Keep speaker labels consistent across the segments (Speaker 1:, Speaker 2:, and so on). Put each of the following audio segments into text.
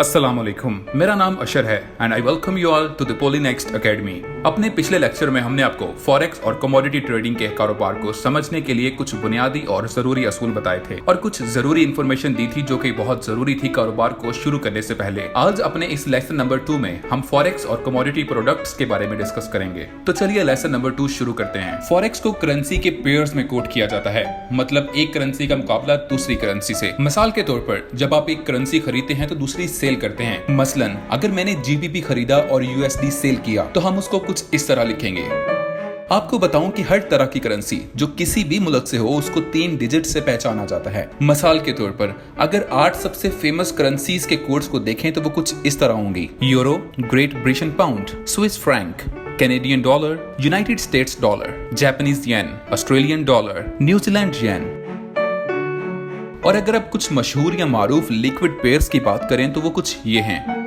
Speaker 1: अस्सलाम वालेकुम, मेरा नाम अशर है and I welcome you all to the Polynext academy. अपने पिछले लेक्चर में हमने आपको फॉरेक्स और कमोडिटी ट्रेडिंग के कारोबार को समझने के लिए कुछ बुनियादी और जरूरी असूल बताए थे और कुछ जरूरी इंफॉर्मेशन दी थी जो कि बहुत जरूरी थी कारोबार को शुरू करने से पहले। आज अपने इस लेसन नंबर 2 में हम फॉरेक्स और कमोडिटी प्रोडक्ट्स के बारे में डिस्कस करेंगे। तो चलिए लेसन नंबर 2 शुरू करते हैं। फॉरेक्स को करेंसी के पेयर्स में कोट किया जाता है, मतलब एक करेंसी का मुकाबला दूसरी करेंसी से। मिसाल के तौर पर जब आप एक करेंसी खरीदते हैं तो दूसरी सेल करते हैं। मसलन अगर मैंने जीबीपी खरीदा और यूएसडी सेल किया तो हम उसको कुछ इस तरह लिखेंगे। आपको बताऊं कि हर तरह की करेंसी जो किसी भी मुल्क से हो उसको 3 डिजिट से पहचाना जाता है। मिसाल के तौर पर अगर 8 सबसे फेमस करेंसीज के कोड्स को देखें तो वो कुछ इस तरह होंगी: euro, great Britain pound, Swiss franc, Canadian dollar, United States dollar, Japanese yen, Australian dollar, New Zealand yen. और अगर आप कुछ मशहूर या मारूफ लिक्विड पेयर्स की बात करें तो वो कुछ ये हैं: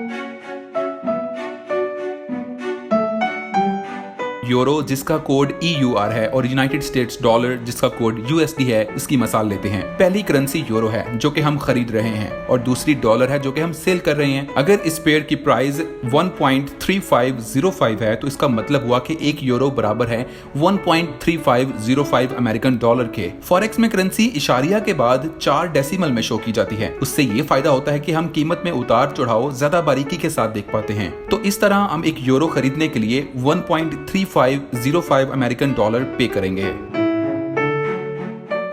Speaker 1: यूरो जिसका कोड EUR है और यूनाइटेड स्टेट्स डॉलर जिसका कोड USD है। इसकी मिसाल लेते हैं। पहली करेंसी यूरो है जो कि हम खरीद रहे हैं और दूसरी डॉलर है जो कि हम सेल कर रहे हैं। अगर इस पेयर की प्राइस 1.3505 है तो इसका मतलब हुआ कि 1 यूरो बराबर है 1.3505 अमेरिकन डॉलर के। फॉरेक्स में करेंसी इशारिया के बाद 4 डेसिमल में शो की जाती है। उससे ये फायदा होता है कि हम कीमत में उतार चढ़ाव ज्यादा बारीकी के साथ देख पाते हैं। तो इस तरह हम एक यूरो खरीदने के लिए 1.3505 अमेरिकन डॉलर पे करेंगे।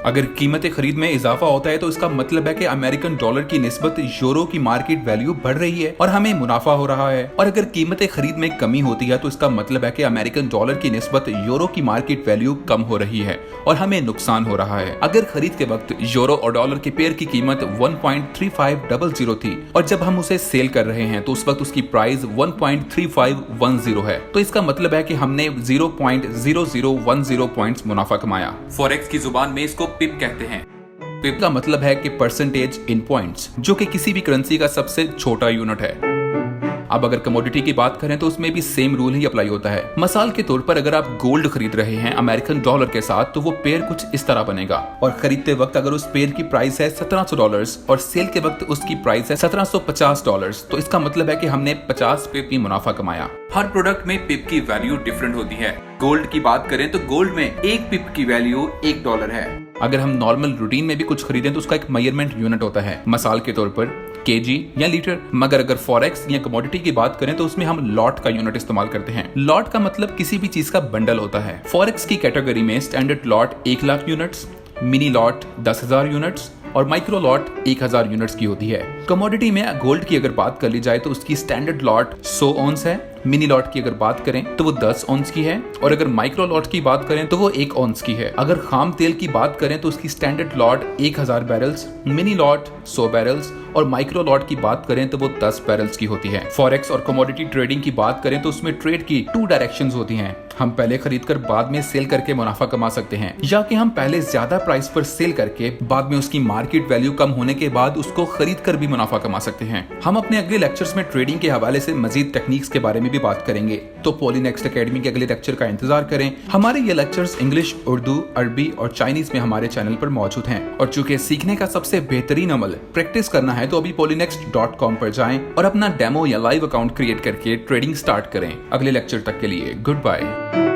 Speaker 1: अगर कीमत खरीद में इजाफा होता है तो इसका मतलब है कि अमेरिकन डॉलर की निस्बत यूरो की मार्केट वैल्यू बढ़ रही है और हमें मुनाफा हो रहा है। और अगर कीमत खरीद में कमी होती है तो इसका मतलब है कि अमेरिकन डॉलर की निस्बत यूरो की मार्केट वैल्यू कम हो रही है और हमें नुकसान हो रहा है। अगर खरीद के वक्त यूरो और डॉलर के पेयर की कीमत 1.3500 थी और जब हम उसे सेल कर रहे हैं तो उस वक्त उसकी प्राइस 1.3510 है, तो इसका मतलब है कि हमने 0.0010 पॉइंट्स मुनाफा कमाया। फॉरेक्स की जुबान में इसको पिप कहते हैं। पिप का मतलब है कि परसेंटेज इन पॉइंट्स, जो कि किसी भी करेंसी का सबसे छोटा यूनिट है। अब अगर कमोडिटी की बात करें तो उसमें भी सेम रूल ही अप्लाई होता है। मिसाल के तौर पर अगर आप गोल्ड खरीद रहे हैं अमेरिकन डॉलर के साथ तो वो पेयर कुछ इस तरह बनेगा और खरीदते वक्त अगर उस पेयर की प्राइस है $1700 और सेल के वक्त उसकी प्राइस है $1750, तो इसका मतलब है कि हमने 50 पिप की मुनाफा कमाया। हर प्रोडक्ट में पिप की वैल्यू डिफरेंट होती है। गोल्ड की बात करें तो गोल्ड में 1 पिप की वैल्यू $1 है। अगर हम नॉर्मल रूटीन में भी कुछ खरीदें तो उसका एक मेजरमेंट यूनिट होता है, मिसाल के तौर पर केजी या लीटर। मगर अगर फॉरेक्स या कमोडिटी की बात करें तो उसमें हम लॉट का यूनिट इस्तेमाल करते हैं। लॉट का मतलब किसी भी चीज का बंडल होता है। फॉरेक्स की कैटेगरी में standard lot 1 lakh units, mini lot 10,000 units और माइक्रो लॉट 1000 यूनिट्स की होती है। कमोडिटी में गोल्ड की अगर बात कर ली जाए तो उसकी स्टैंडर्ड लॉट 100 ऑन्स है, मिनी लॉट की अगर बात करें तो वो 10 ऑन्स की है और अगर माइक्रो लॉट की बात करें तो वो 1 ऑन्स की है। अगर खाम तेल की बात करें तो उसकी standard lot 1000 barrels, mini lot 100 barrels और माइक्रो लॉट की बात करें तो वो 10 बैरल्स की होती है। फॉरेक्स और कमोडिटी ट्रेडिंग की बात करें तो उसमें ट्रेड की 2 डायरेक्शंस होती हैं। हम पहले खरीदकर बाद में सेल करके मुनाफा कमा सकते हैं, या कि हम पहले ज्यादा प्राइस पर सेल करके बाद में उसकी मार्केट वैल्यू कम होने के बाद उसको खरीद कर भी मुनाफा कमा सकते हैं। हम अपने अगले लेक्चर्स में ट्रेडिंग के हवाले से मजीद टेक्निक्स के बारे में भी बात करेंगे, तो पोलीनेक्स्ट एकेडमी के अगले लेक्चर का इंतजार करें। हमारे ये लेक्चर्स इंग्लिश, उर्दू, अरबी और चाइनीज में हमारे चैनल पर मौजूद हैं और चूंकि सीखने का सबसे बेहतरीन अमल प्रैक्टिस करना है तो अभी polynext.com पर जाएं और अपना डेमो या लाइव अकाउंट क्रिएट करके ट्रेडिंग स्टार्ट करें। अगले लेक्चर तक के लिए गुड बाय।